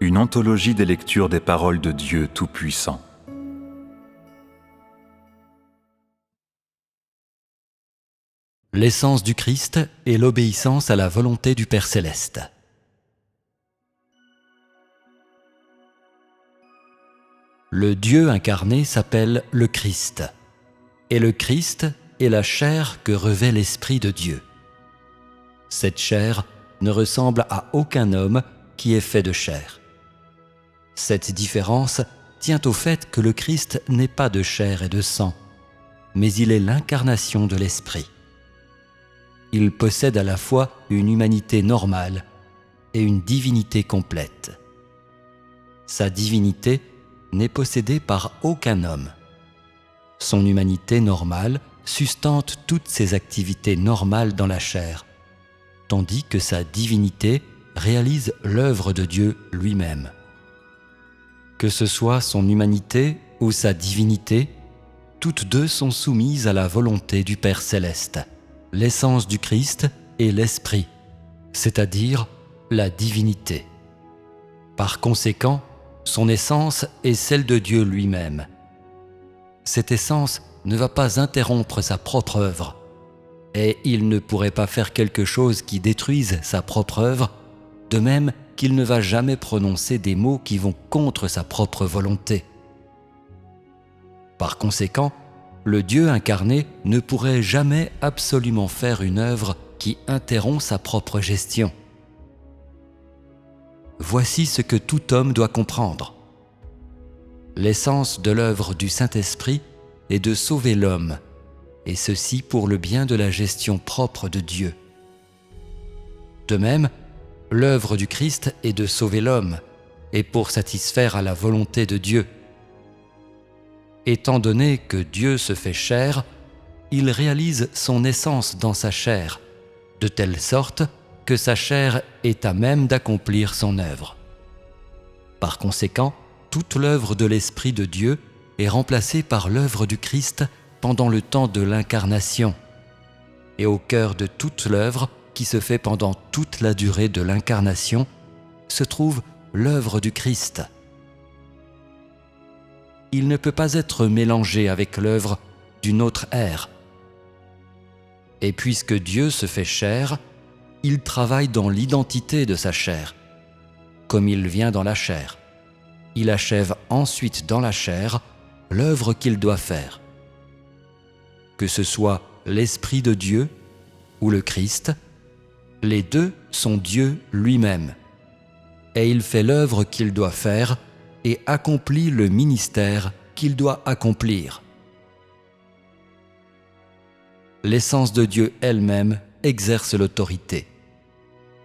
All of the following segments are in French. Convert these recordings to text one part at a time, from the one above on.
une anthologie des lectures des paroles de Dieu Tout-Puissant. L'essence du Christ est l'obéissance à la volonté du Père Céleste. Le Dieu incarné s'appelle le Christ, et le Christ est la chair que revêt l'Esprit de Dieu. Cette chair ne ressemble à aucun homme qui est fait de chair. Cette différence tient au fait que le Christ n'est pas de chair et de sang, mais il est l'incarnation de l'Esprit. Il possède à la fois une humanité normale et une divinité complète. Sa divinité n'est possédée par aucun homme. Son humanité normale sustente toutes ses activités normales dans la chair, tandis que sa divinité réalise l'œuvre de Dieu lui-même. Que ce soit son humanité ou sa divinité, toutes deux sont soumises à la volonté du Père Céleste. L'essence du Christ est l'Esprit, c'est-à-dire la divinité. Par conséquent, son essence est celle de Dieu lui-même. Cette essence ne va pas interrompre sa propre œuvre, et il ne pourrait pas faire quelque chose qui détruise sa propre œuvre, de même qu'il ne va jamais prononcer des mots qui vont contre sa propre volonté. Par conséquent, le Dieu incarné ne pourrait jamais absolument faire une œuvre qui interrompt sa propre gestion. Voici ce que tout homme doit comprendre. L'essence de l'œuvre du Saint-Esprit est de sauver l'homme, et ceci pour le bien de la gestion propre de Dieu. De même, l'œuvre du Christ est de sauver l'homme, et pour satisfaire à la volonté de Dieu. Étant donné que Dieu se fait chair, il réalise son essence dans sa chair, de telle sorte que sa chair est à même d'accomplir son œuvre. Par conséquent, toute l'œuvre de l'Esprit de Dieu est remplacée par l'œuvre du Christ pendant le temps de l'incarnation. Et au cœur de toute l'œuvre qui se fait pendant toute la durée de l'incarnation se trouve l'œuvre du Christ. Il ne peut pas être mélangé avec l'œuvre d'une autre ère. Et puisque Dieu se fait chair, il travaille dans l'identité de sa chair. Comme il vient dans la chair, il achève ensuite dans la chair l'œuvre qu'il doit faire. Que ce soit l'Esprit de Dieu ou le Christ, les deux sont Dieu lui-même, et il fait l'œuvre qu'il doit faire et accomplit le ministère qu'il doit accomplir. L'essence de Dieu elle-même exerce l'autorité,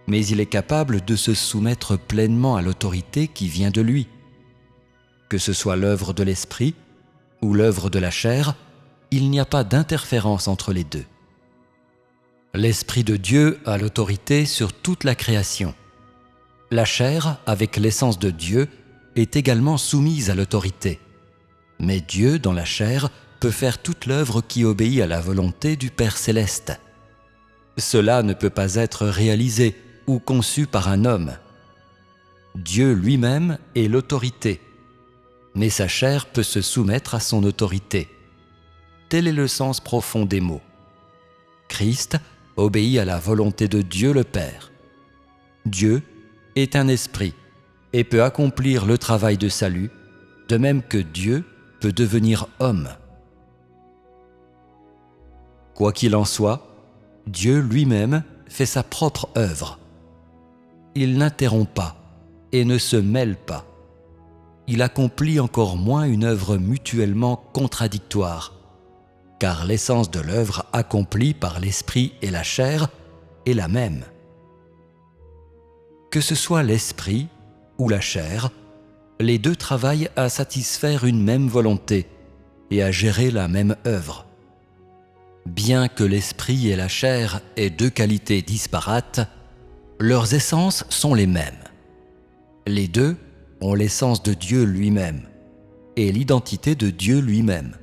mais il est capable de se soumettre pleinement à l'autorité qui vient de lui. Que ce soit l'œuvre de l'Esprit ou l'œuvre de la chair, il n'y a pas d'interférence entre les deux. L'Esprit de Dieu a l'autorité sur toute la création. La chair, avec l'essence de Dieu, est également soumise à l'autorité. Mais Dieu, dans la chair, peut faire toute l'œuvre qui obéit à la volonté du Père Céleste. Cela ne peut pas être réalisé ou conçu par un homme. Dieu lui-même est l'autorité, mais sa chair peut se soumettre à son autorité. Tel est le sens profond des mots. Christ obéit à la volonté de Dieu le Père. Dieu est un esprit et peut accomplir le travail de salut, de même que Dieu peut devenir homme. Quoi qu'il en soit, Dieu lui-même fait sa propre œuvre. Il n'interrompt pas et ne se mêle pas. Il accomplit encore moins une œuvre mutuellement contradictoire, car l'essence de l'œuvre accomplie par l'Esprit et la chair est la même. Que ce soit l'Esprit ou la chair, les deux travaillent à satisfaire une même volonté et à gérer la même œuvre. Bien que l'Esprit et la chair aient deux qualités disparates, leurs essences sont les mêmes. Les deux ont l'essence de Dieu lui-même et l'identité de Dieu lui-même.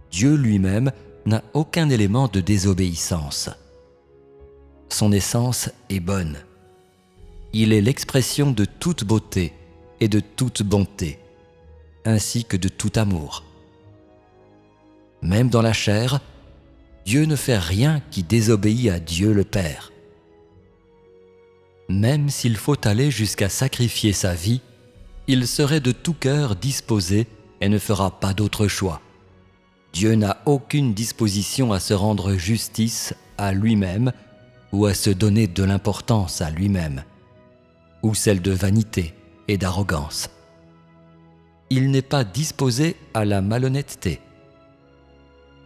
Dieu lui-même n'a aucun élément de désobéissance. Son essence est bonne. Il est l'expression de toute beauté et de toute bonté, ainsi que de tout amour. Même dans la chair, Dieu ne fait rien qui désobéit à Dieu le Père. Même s'il faut aller jusqu'à sacrifier sa vie, il serait de tout cœur disposé et ne fera pas d'autre choix. Dieu n'a aucune disposition à se rendre justice à lui-même ou à se donner de l'importance à lui-même, ou celle de vanité et d'arrogance. Il n'est pas disposé à la malhonnêteté.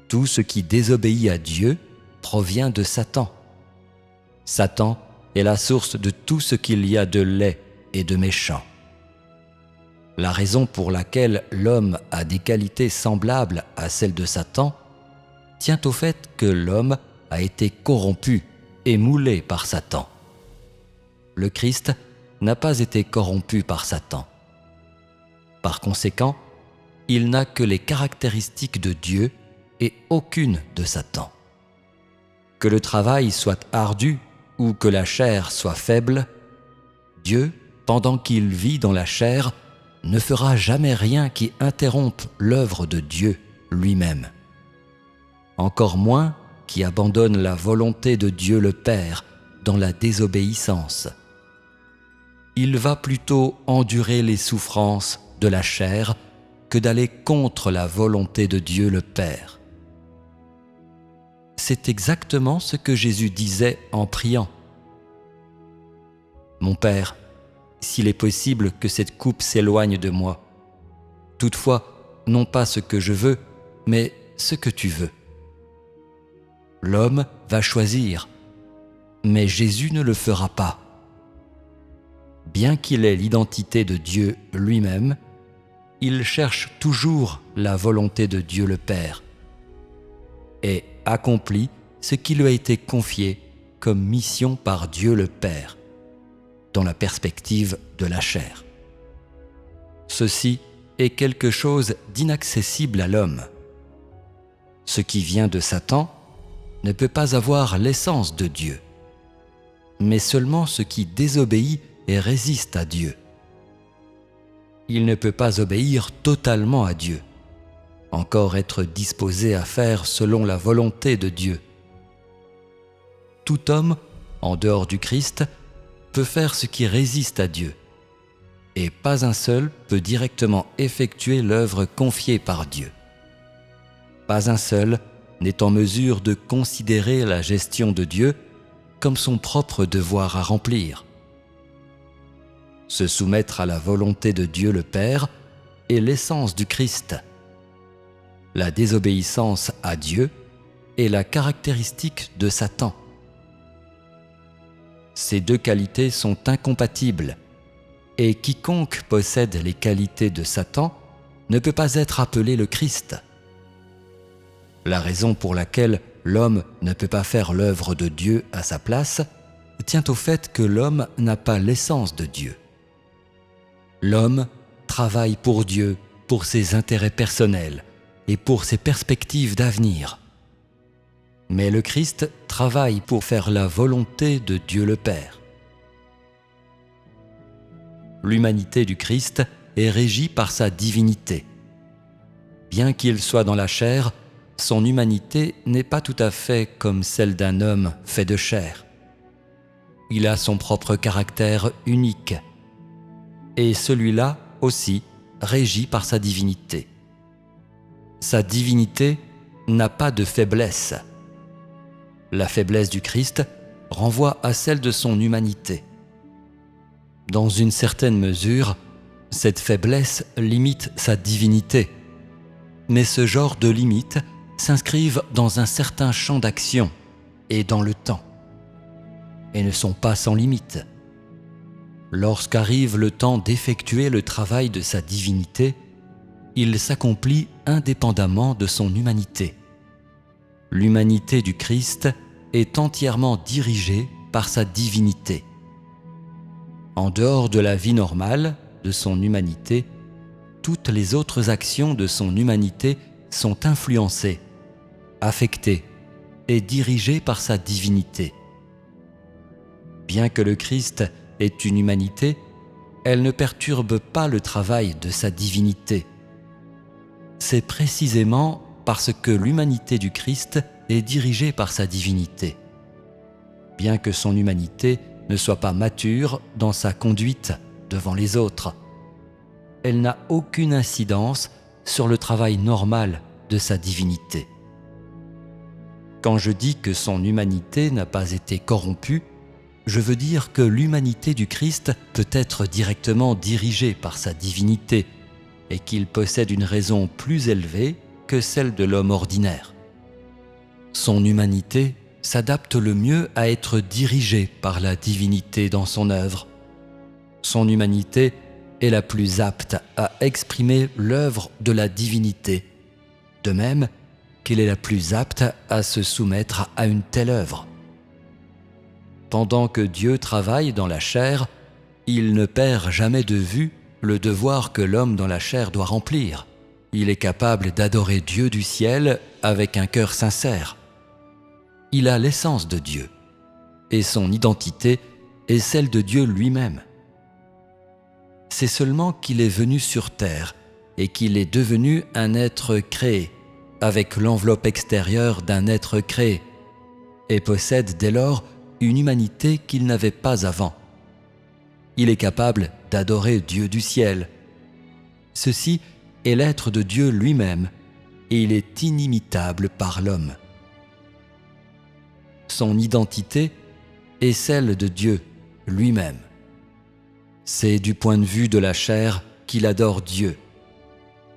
Tout ce qui désobéit à Dieu provient de Satan. Satan est la source de tout ce qu'il y a de laid et de méchant. La raison pour laquelle l'homme a des qualités semblables à celles de Satan tient au fait que l'homme a été corrompu et moulé par Satan. Le Christ n'a pas été corrompu par Satan. Par conséquent, il n'a que les caractéristiques de Dieu et aucune de Satan. Que le travail soit ardu ou que la chair soit faible, Dieu, pendant qu'il vit dans la chair, ne fera jamais rien qui interrompe l'œuvre de Dieu lui-même. Encore moins qui abandonne la volonté de Dieu le Père dans la désobéissance. Il va plutôt endurer les souffrances de la chair que d'aller contre la volonté de Dieu le Père. C'est exactement ce que Jésus disait en priant. « Mon Père, s'il est possible que cette coupe s'éloigne de moi. Toutefois, non pas ce que je veux, mais ce que tu veux. » L'homme va choisir, mais Jésus ne le fera pas. Bien qu'il ait l'identité de Dieu lui-même, il cherche toujours la volonté de Dieu le Père et accomplit ce qui lui a été confié comme mission par Dieu le Père, dans la perspective de la chair. Ceci est quelque chose d'inaccessible à l'homme. Ce qui vient de Satan ne peut pas avoir l'essence de Dieu, mais seulement ce qui désobéit et résiste à Dieu. Il ne peut pas obéir totalement à Dieu, encore être disposé à faire selon la volonté de Dieu. Tout homme, en dehors du Christ, peut faire ce qui résiste à Dieu, et pas un seul peut directement effectuer l'œuvre confiée par Dieu. Pas un seul n'est en mesure de considérer la gestion de Dieu comme son propre devoir à remplir. Se soumettre à la volonté de Dieu le Père est l'essence du Christ. La désobéissance à Dieu est la caractéristique de Satan. Ces deux qualités sont incompatibles, et quiconque possède les qualités de Satan ne peut pas être appelé le Christ. La raison pour laquelle l'homme ne peut pas faire l'œuvre de Dieu à sa place tient au fait que l'homme n'a pas l'essence de Dieu. L'homme travaille pour Dieu, pour ses intérêts personnels et pour ses perspectives d'avenir. Mais le Christ travaille pour faire la volonté de Dieu le Père. L'humanité du Christ est régie par sa divinité. Bien qu'il soit dans la chair, son humanité n'est pas tout à fait comme celle d'un homme fait de chair. Il a son propre caractère unique, et celui-là aussi régi par sa divinité. Sa divinité n'a pas de faiblesse. La faiblesse du Christ renvoie à celle de son humanité. Dans une certaine mesure, cette faiblesse limite sa divinité, mais ce genre de limites s'inscrivent dans un certain champ d'action et dans le temps, et ne sont pas sans limite. Lorsqu'arrive le temps d'effectuer le travail de sa divinité, il s'accomplit indépendamment de son humanité. L'humanité du Christ est entièrement dirigée par sa divinité. En dehors de la vie normale de son humanité, toutes les autres actions de son humanité sont influencées, affectées et dirigées par sa divinité. Bien que le Christ est une humanité, elle ne perturbe pas le travail de sa divinité. C'est précisément parce que l'humanité du Christ est dirigée par sa divinité. Bien que son humanité ne soit pas mature dans sa conduite devant les autres, elle n'a aucune incidence sur le travail normal de sa divinité. Quand je dis que son humanité n'a pas été corrompue, je veux dire que l'humanité du Christ peut être directement dirigée par sa divinité et qu'il possède une raison plus élevée que celle de l'homme ordinaire. Son humanité s'adapte le mieux à être dirigée par la divinité dans son œuvre. Son humanité est la plus apte à exprimer l'œuvre de la divinité, de même qu'elle est la plus apte à se soumettre à une telle œuvre. Pendant que Dieu travaille dans la chair, il ne perd jamais de vue le devoir que l'homme dans la chair doit remplir. Il est capable d'adorer Dieu du ciel avec un cœur sincère. Il a l'essence de Dieu, et son identité est celle de Dieu lui-même. C'est seulement qu'il est venu sur terre et qu'il est devenu un être créé, avec l'enveloppe extérieure d'un être créé, et possède dès lors une humanité qu'il n'avait pas avant. Il est capable d'adorer Dieu du ciel. Ceci est l'être de Dieu lui-même, et il est inimitable par l'homme. Son identité est celle de Dieu lui-même. C'est du point de vue de la chair qu'il adore Dieu.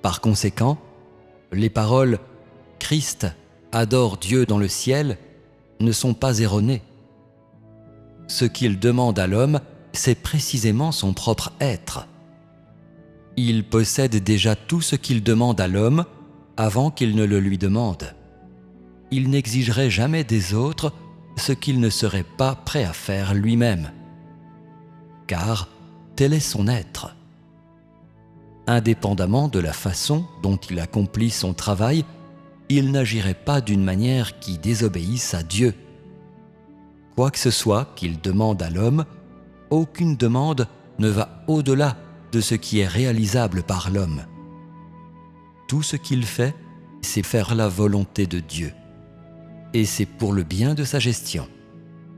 Par conséquent, les paroles « Christ adore Dieu dans le ciel » ne sont pas erronées. Ce qu'il demande à l'homme, c'est précisément son propre être. Il possède déjà tout ce qu'il demande à l'homme avant qu'il ne le lui demande. Il n'exigerait jamais des autres ce qu'il ne serait pas prêt à faire lui-même, car tel est son être. Indépendamment de la façon dont il accomplit son travail, il n'agirait pas d'une manière qui désobéisse à Dieu. Quoi que ce soit qu'il demande à l'homme, aucune demande ne va au-delà de ce qui est réalisable par l'homme. Tout ce qu'il fait, c'est faire la volonté de Dieu. Et c'est pour le bien de sa gestion.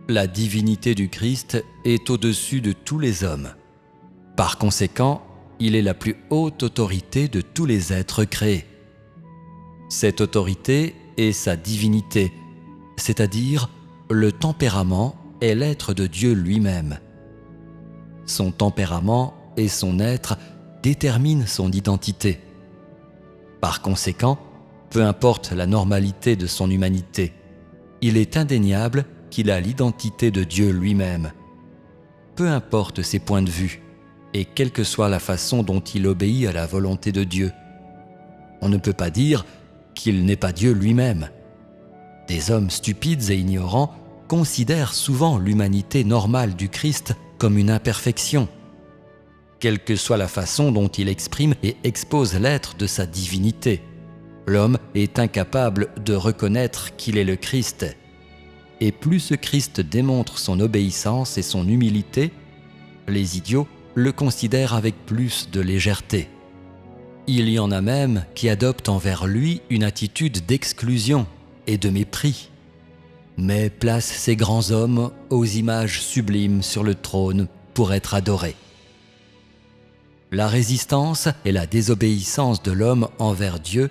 La divinité du Christ est au-dessus de tous les hommes. Par conséquent, il est la plus haute autorité de tous les êtres créés. Cette autorité est sa divinité, c'est-à-dire le tempérament est l'être de Dieu lui-même. Son tempérament et son être déterminent son identité. Par conséquent, peu importe la normalité de son humanité, il est indéniable qu'il a l'identité de Dieu lui-même. Peu importe ses points de vue, et quelle que soit la façon dont il obéit à la volonté de Dieu. On ne peut pas dire qu'il n'est pas Dieu lui-même. Des hommes stupides et ignorants considèrent souvent l'humanité normale du Christ comme une imperfection. Quelle que soit la façon dont il exprime et expose l'être de sa divinité, l'homme est incapable de reconnaître qu'il est le Christ. Et plus ce Christ démontre son obéissance et son humilité, les idiots le considèrent avec plus de légèreté. Il y en a même qui adoptent envers lui une attitude d'exclusion et de mépris, mais placent ces grands hommes aux images sublimes sur le trône pour être adorés. La résistance et la désobéissance de l'homme envers Dieu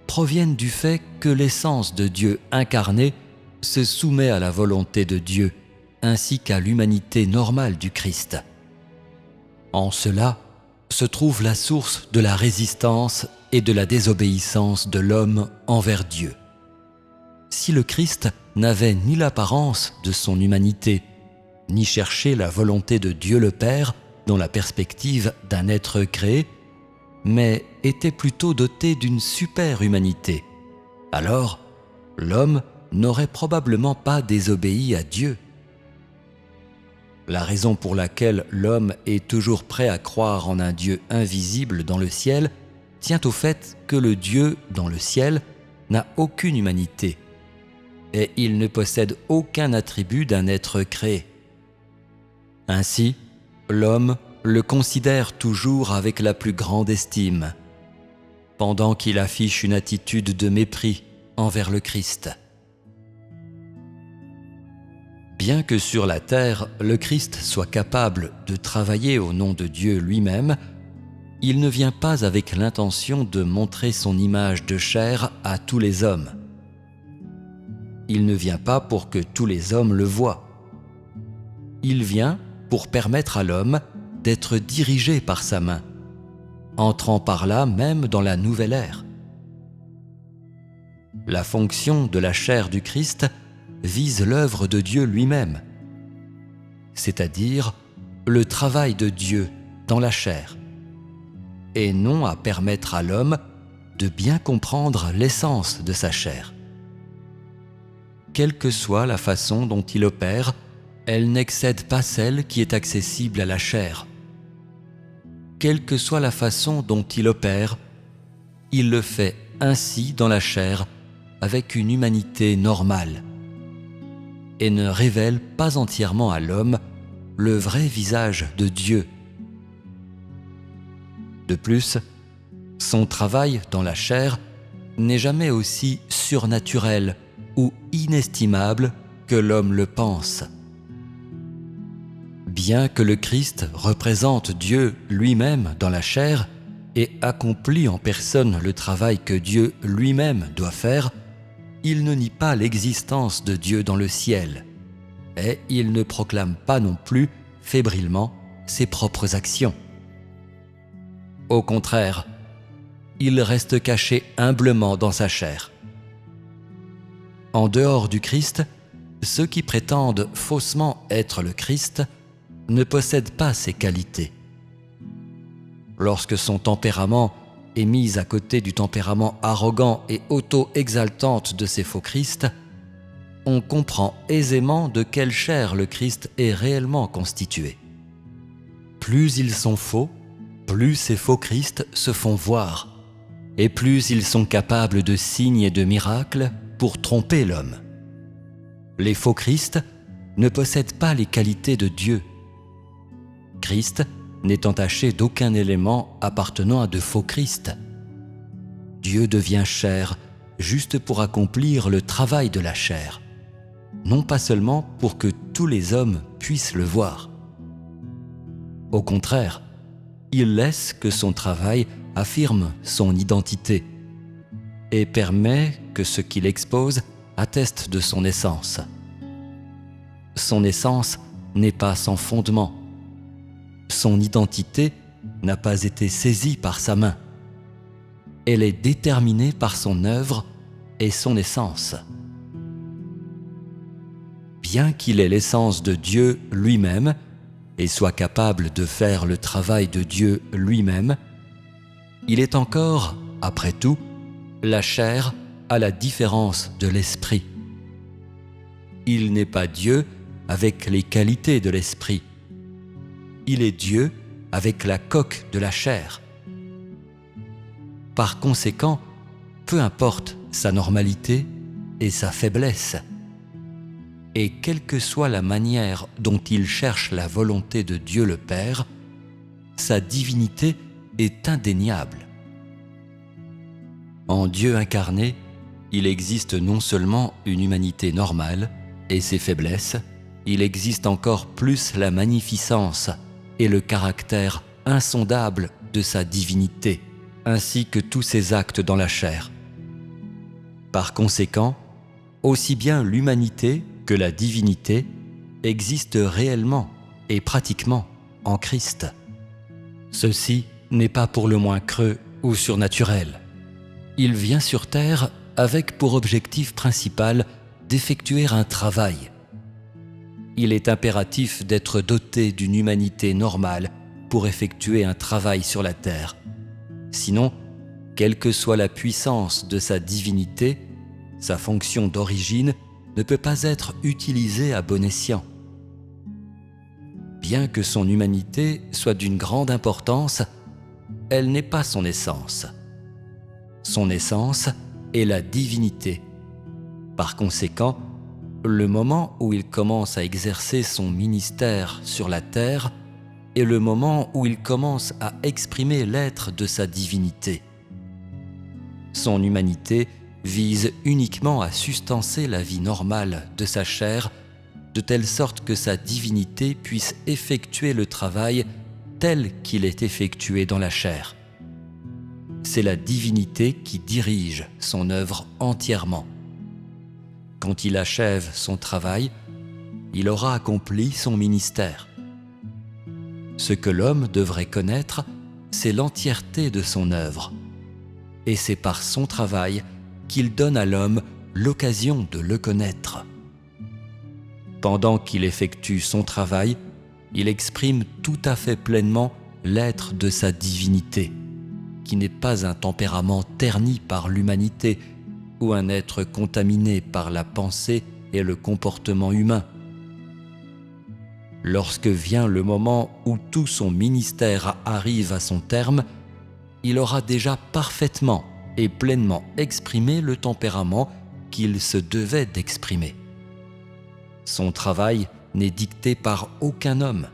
proviennent du fait que l'essence de Dieu incarné se soumet à la volonté de Dieu ainsi qu'à l'humanité normale du Christ. En cela se trouve la source de la résistance et de la désobéissance de l'homme envers Dieu. Si le Christ n'avait ni l'apparence de son humanité, ni cherché la volonté de Dieu le Père dans la perspective d'un être créé, mais était plutôt doté d'une super-humanité, alors l'homme n'aurait probablement pas désobéi à Dieu. La raison pour laquelle l'homme est toujours prêt à croire en un Dieu invisible dans le ciel tient au fait que le Dieu dans le ciel n'a aucune humanité et il ne possède aucun attribut d'un être créé. Ainsi, l'homme le considère toujours avec la plus grande estime, pendant qu'il affiche une attitude de mépris envers le Christ. Bien que sur la terre, le Christ soit capable de travailler au nom de Dieu lui-même, il ne vient pas avec l'intention de montrer son image de chair à tous les hommes. Il ne vient pas pour que tous les hommes le voient. Il vient pour permettre à l'homme d'être dirigé par sa main, entrant par là même dans la nouvelle ère. La fonction de la chair du Christ vise l'œuvre de Dieu lui-même, c'est-à-dire le travail de Dieu dans la chair, et non à permettre à l'homme de bien comprendre l'essence de sa chair. Quelle que soit la façon dont il opère, elle n'excède pas celle qui est accessible à la chair. Quelle que soit la façon dont il opère, il le fait ainsi dans la chair avec une humanité normale et ne révèle pas entièrement à l'homme le vrai visage de Dieu. De plus, son travail dans la chair n'est jamais aussi surnaturel ou inestimable que l'homme le pense. Bien que le Christ représente Dieu lui-même dans la chair et accomplit en personne le travail que Dieu lui-même doit faire, il ne nie pas l'existence de Dieu dans le ciel, et il ne proclame pas non plus fébrilement ses propres actions. Au contraire, il reste caché humblement dans sa chair. En dehors du Christ, ceux qui prétendent faussement être le Christ ne possèdent pas ces qualités. Lorsque son tempérament est mis à côté du tempérament arrogant et auto-exaltante de ces faux Christ, on comprend aisément de quelle chair le Christ est réellement constitué. Plus ils sont faux, plus ces faux Christ se font voir, et plus ils sont capables de signes et de miracles pour tromper l'homme. Les faux Christ ne possèdent pas les qualités de Dieu. Christ n'est entaché d'aucun élément appartenant à de faux Christ. Dieu devient chair juste pour accomplir le travail de la chair, non pas seulement pour que tous les hommes puissent le voir. Au contraire, il laisse que son travail affirme son identité et permet que ce qu'il expose atteste de son essence. Son essence n'est pas sans fondement. Son identité n'a pas été saisie par sa main. Elle est déterminée par son œuvre et son essence. Bien qu'il ait l'essence de Dieu lui-même et soit capable de faire le travail de Dieu lui-même, il est encore, après tout, la chair à la différence de l'esprit. Il n'est pas Dieu avec les qualités de l'esprit. Il est Dieu avec la coque de la chair. Par conséquent, peu importe sa normalité et sa faiblesse, et quelle que soit la manière dont il cherche la volonté de Dieu le Père, sa divinité est indéniable. En Dieu incarné, il existe non seulement une humanité normale et ses faiblesses, il existe encore plus la magnificence et le caractère insondable de sa divinité, ainsi que tous ses actes dans la chair. Par conséquent, aussi bien l'humanité que la divinité existent réellement et pratiquement en Christ. Ceci n'est pas pour le moins creux ou surnaturel. Il vient sur terre avec pour objectif principal d'effectuer un travail. Il est impératif d'être doté d'une humanité normale pour effectuer un travail sur la terre. Sinon, quelle que soit la puissance de sa divinité, sa fonction d'origine ne peut pas être utilisée à bon escient. Bien que son humanité soit d'une grande importance, elle n'est pas son essence. Son essence est la divinité. Par conséquent, le moment où il commence à exercer son ministère sur la terre est le moment où il commence à exprimer l'être de sa divinité. Son humanité vise uniquement à sustancer la vie normale de sa chair, de telle sorte que sa divinité puisse effectuer le travail tel qu'il est effectué dans la chair. C'est la divinité qui dirige son œuvre entièrement. Quand il achève son travail, il aura accompli son ministère. Ce que l'homme devrait connaître, c'est l'entièreté de son œuvre. Et c'est par son travail qu'il donne à l'homme l'occasion de le connaître. Pendant qu'il effectue son travail, il exprime tout à fait pleinement l'être de sa divinité, qui n'est pas un tempérament terni par l'humanité ou un être contaminé par la pensée et le comportement humain. Lorsque vient le moment où tout son ministère arrive à son terme, il aura déjà parfaitement et pleinement exprimé le tempérament qu'il se devait d'exprimer. Son travail n'est dicté par aucun homme.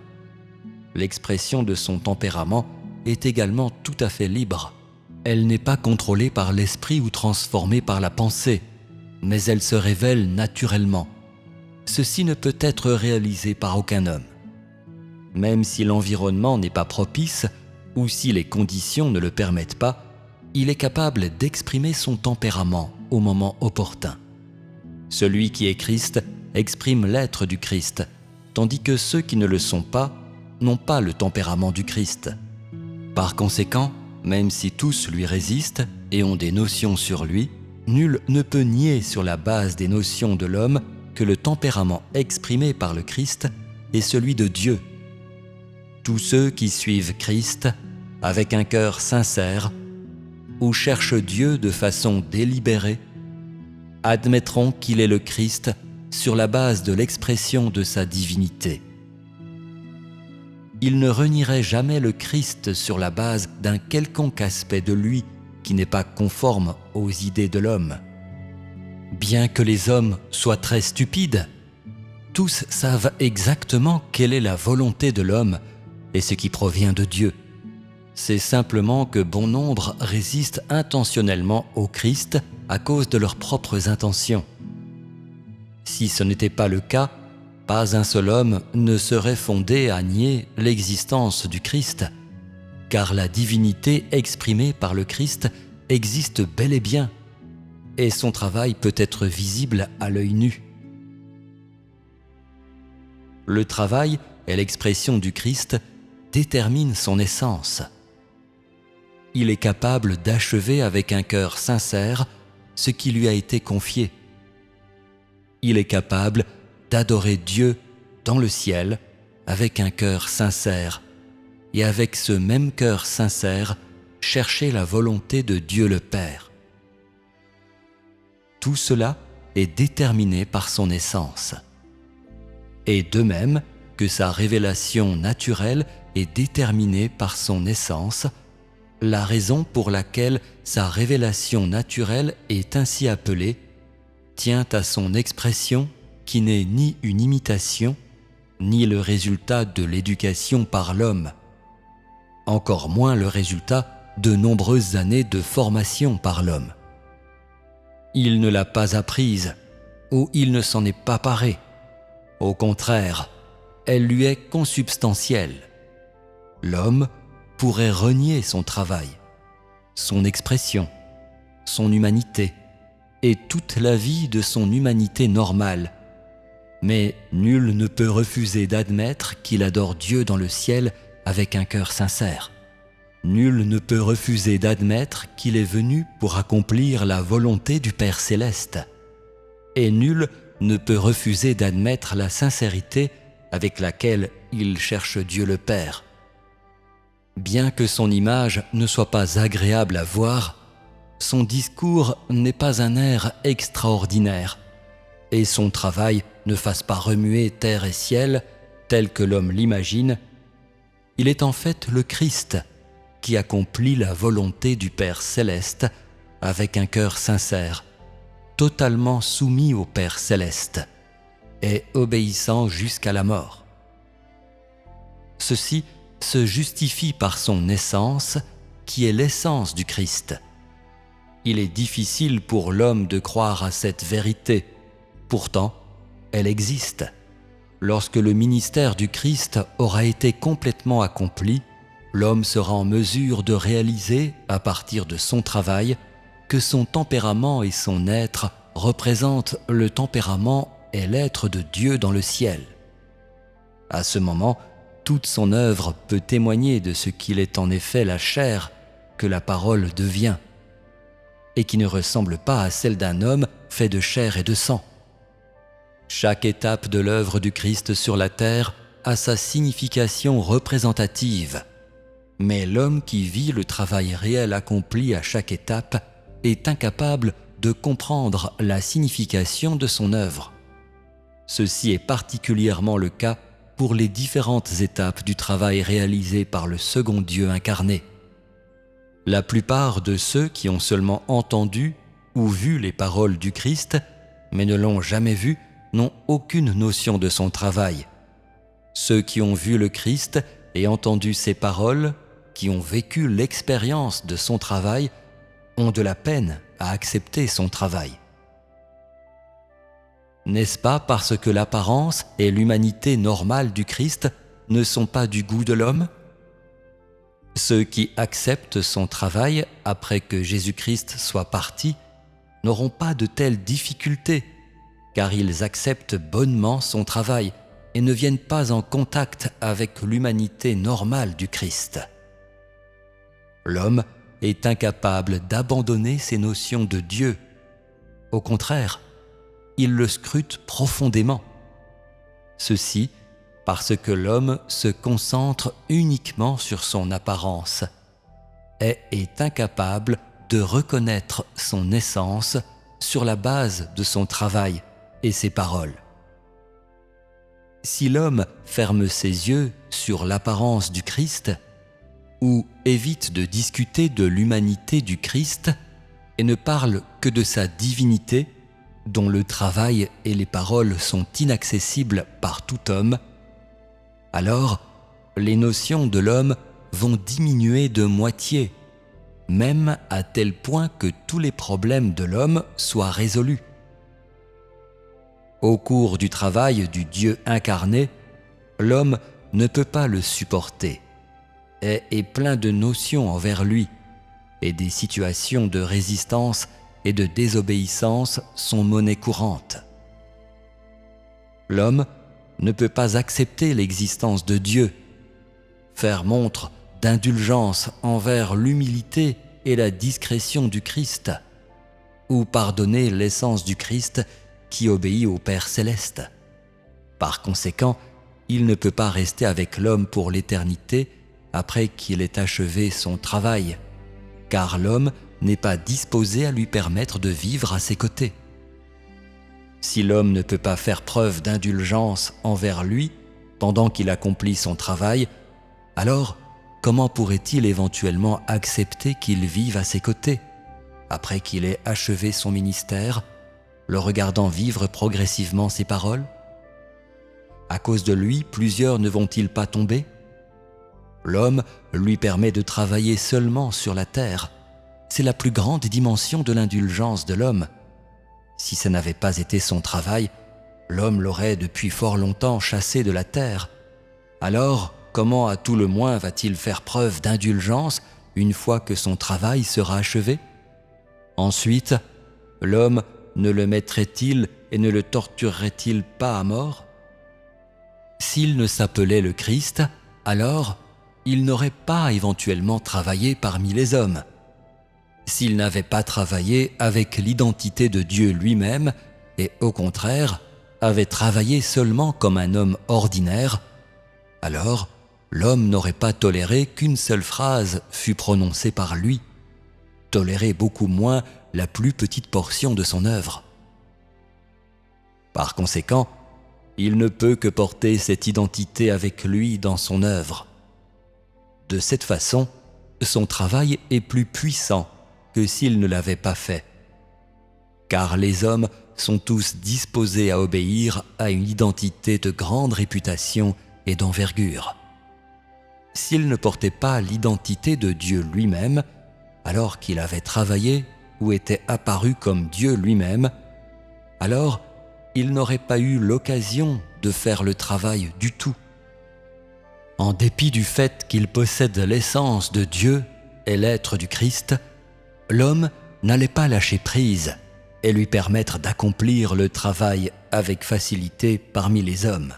L'expression de son tempérament est également tout à fait libre. Elle n'est pas contrôlée par l'esprit ou transformée par la pensée, mais elle se révèle naturellement. Ceci ne peut être réalisé par aucun homme. Même si l'environnement n'est pas propice ou si les conditions ne le permettent pas, il est capable d'exprimer son tempérament au moment opportun. Celui qui est Christ exprime l'être du Christ, tandis que ceux qui ne le sont pas n'ont pas le tempérament du Christ. Par conséquent, même si tous lui résistent et ont des notions sur lui, nul ne peut nier sur la base des notions de l'homme que le tempérament exprimé par le Christ est celui de Dieu. Tous ceux qui suivent Christ avec un cœur sincère ou cherchent Dieu de façon délibérée admettront qu'il est le Christ sur la base de l'expression de sa divinité. Ils ne renieraient jamais le Christ sur la base d'un quelconque aspect de lui qui n'est pas conforme aux idées de l'homme. Bien que les hommes soient très stupides, tous savent exactement quelle est la volonté de l'homme et ce qui provient de Dieu. C'est simplement que bon nombre résistent intentionnellement au Christ à cause de leurs propres intentions. Si ce n'était pas le cas, pas un seul homme ne serait fondé à nier l'existence du Christ, car la divinité exprimée par le Christ existe bel et bien, et son travail peut être visible à l'œil nu. Le travail et l'expression du Christ déterminent son essence. Il est capable d'achever avec un cœur sincère ce qui lui a été confié. Il est capable d'adorer Dieu dans le ciel avec un cœur sincère et avec ce même cœur sincère chercher la volonté de Dieu le Père. Tout cela est déterminé par son essence. Et de même que sa révélation naturelle est déterminée par son essence, la raison pour laquelle sa révélation naturelle est ainsi appelée tient à son expression qui n'est ni une imitation, ni le résultat de l'éducation par l'homme, encore moins le résultat de nombreuses années de formation par l'homme. Il ne l'a pas apprise, ou il ne s'en est pas paré. Au contraire, elle lui est consubstantielle. L'homme pourrait renier son travail, son expression, son humanité et toute la vie de son humanité normale. Mais nul ne peut refuser d'admettre qu'il adore Dieu dans le ciel avec un cœur sincère. Nul ne peut refuser d'admettre qu'il est venu pour accomplir la volonté du Père céleste. Et nul ne peut refuser d'admettre la sincérité avec laquelle il cherche Dieu le Père. Bien que son image ne soit pas agréable à voir, son discours n'est pas un air extraordinaire, et son travail ne fasse pas remuer terre et ciel tel que l'homme l'imagine. Il est en fait le Christ qui accomplit la volonté du Père céleste avec un cœur sincère, totalement soumis au Père céleste et obéissant jusqu'à la mort. Ceci se justifie par son essence, qui est l'essence du Christ. Il est difficile pour l'homme de croire à cette vérité. Pourtant, elle existe. Lorsque le ministère du Christ aura été complètement accompli, l'homme sera en mesure de réaliser, à partir de son travail, que son tempérament et son être représentent le tempérament et l'être de Dieu dans le ciel. À ce moment, toute son œuvre peut témoigner de ce qu'il est en effet la chair que la parole devient, et qui ne ressemble pas à celle d'un homme fait de chair et de sang. Chaque étape de l'œuvre du Christ sur la terre a sa signification représentative, mais l'homme qui vit le travail réel accompli à chaque étape est incapable de comprendre la signification de son œuvre. Ceci est particulièrement le cas pour les différentes étapes du travail réalisé par le second Dieu incarné. La plupart de ceux qui ont seulement entendu ou vu les paroles du Christ, mais ne l'ont jamais vu, n'ont aucune notion de son travail. Ceux qui ont vu le Christ et entendu ses paroles, qui ont vécu l'expérience de son travail, ont de la peine à accepter son travail. N'est-ce pas parce que l'apparence et l'humanité normale du Christ ne sont pas du goût de l'homme? Ceux qui acceptent son travail après que Jésus-Christ soit parti n'auront pas de telles difficultés, car ils acceptent bonnement son travail et ne viennent pas en contact avec l'humanité normale du Christ. L'homme est incapable d'abandonner ses notions de Dieu. Au contraire, il le scrute profondément. Ceci parce que l'homme se concentre uniquement sur son apparence et est incapable de reconnaître son essence sur la base de son travail et ses paroles. Si l'homme ferme ses yeux sur l'apparence du Christ, ou évite de discuter de l'humanité du Christ et ne parle que de sa divinité, dont le travail et les paroles sont inaccessibles par tout homme, alors les notions de l'homme vont diminuer de moitié, même à tel point que tous les problèmes de l'homme soient résolus. Au cours du travail du Dieu incarné, l'homme ne peut pas le supporter et est plein de notions envers lui, et des situations de résistance et de désobéissance sont monnaie courante. L'homme ne peut pas accepter l'existence de Dieu, faire montre d'indulgence envers l'humilité et la discrétion du Christ, ou pardonner l'essence du Christ qui obéit au Père céleste. Par conséquent, il ne peut pas rester avec l'homme pour l'éternité après qu'il ait achevé son travail, car l'homme n'est pas disposé à lui permettre de vivre à ses côtés. Si l'homme ne peut pas faire preuve d'indulgence envers lui pendant qu'il accomplit son travail, alors comment pourrait-il éventuellement accepter qu'il vive à ses côtés, après qu'il ait achevé son ministère, le regardant vivre progressivement ses paroles? À cause de lui, plusieurs ne vont-ils pas tomber? L'homme lui permet de travailler seulement sur la terre. C'est la plus grande dimension de l'indulgence de l'homme. Si ce n'avait pas été son travail, l'homme l'aurait depuis fort longtemps chassé de la terre. Alors, comment à tout le moins va-t-il faire preuve d'indulgence une fois que son travail sera achevé? Ensuite, l'homme ne le mettrait-il et ne le torturerait-il pas à mort? S'il ne s'appelait le Christ, alors il n'aurait pas éventuellement travaillé parmi les hommes. S'il n'avait pas travaillé avec l'identité de Dieu lui-même et au contraire avait travaillé seulement comme un homme ordinaire, alors l'homme n'aurait pas toléré qu'une seule phrase fût prononcée par lui, toléré beaucoup moins la plus petite portion de son œuvre. Par conséquent, il ne peut que porter cette identité avec lui dans son œuvre. De cette façon, son travail est plus puissant que s'il ne l'avait pas fait, car les hommes sont tous disposés à obéir à une identité de grande réputation et d'envergure. s'il ne portait pas l'identité de Dieu lui-même, alors qu'il avait travaillé ou était apparu comme Dieu lui-même, alors il n'aurait pas eu l'occasion de faire le travail du tout. En dépit du fait qu'il possède l'essence de Dieu et l'être du Christ, l'homme n'allait pas lâcher prise et lui permettre d'accomplir le travail avec facilité parmi les hommes.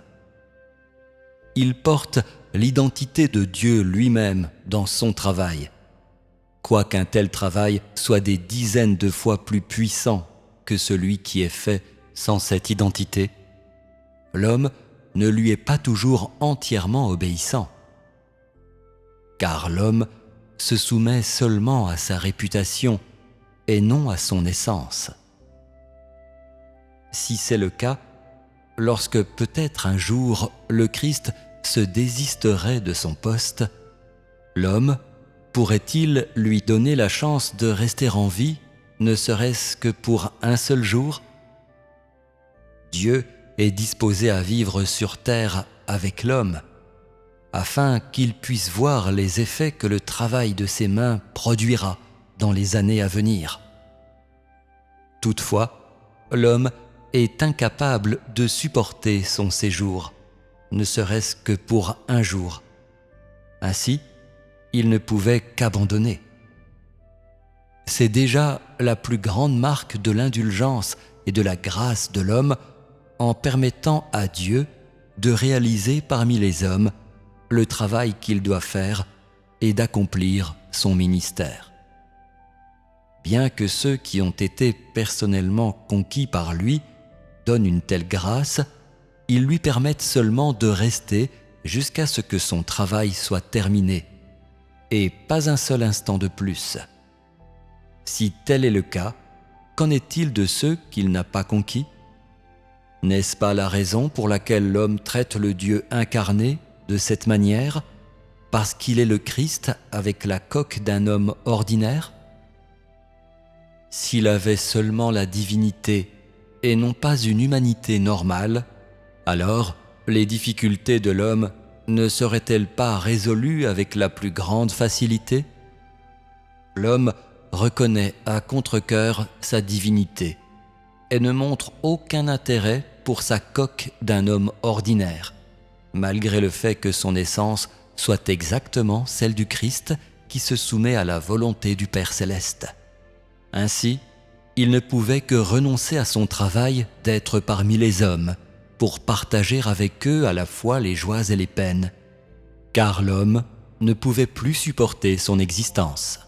Il porte l'identité de Dieu lui-même dans son travail, quoiqu'un tel travail soit des dizaines de fois plus puissant que celui qui est fait sans cette identité. L'homme ne lui est pas toujours entièrement obéissant, car l'homme se soumet seulement à sa réputation et non à son essence. Si c'est le cas, lorsque peut-être un jour le Christ se désisterait de son poste, l'homme pourrait-il lui donner la chance de rester en vie, ne serait-ce que pour un seul jour? Dieu est disposé à vivre sur terre avec l'homme, afin qu'il puisse voir les effets que le travail de ses mains produira dans les années à venir. Toutefois, l'homme est incapable de supporter son séjour, ne serait-ce que pour un jour. Ainsi, il ne pouvait qu'abandonner. C'est déjà la plus grande marque de l'indulgence et de la grâce de l'homme en permettant à Dieu de réaliser parmi les hommes le travail qu'il doit faire et d'accomplir son ministère. Bien que ceux qui ont été personnellement conquis par lui donnent une telle grâce, ils lui permettent seulement de rester jusqu'à ce que son travail soit terminé, et pas un seul instant de plus. Si tel est le cas, qu'en est-il de ceux qu'il n'a pas conquis? N'est-ce pas la raison pour laquelle l'homme traite le Dieu incarné de cette manière, parce qu'il est le Christ avec la coque d'un homme ordinaire? S'il avait seulement la divinité et non pas une humanité normale, alors les difficultés de l'homme ne seraient-elles pas résolues avec la plus grande facilité? L'homme reconnaît à contre-cœur sa divinité et ne montre aucun intérêt pour sa coque d'un homme ordinaire, malgré le fait que son essence soit exactement celle du Christ qui se soumet à la volonté du Père céleste. Ainsi, il ne pouvait que renoncer à son travail d'être parmi les hommes pour partager avec eux à la fois les joies et les peines, car l'homme ne pouvait plus supporter son existence.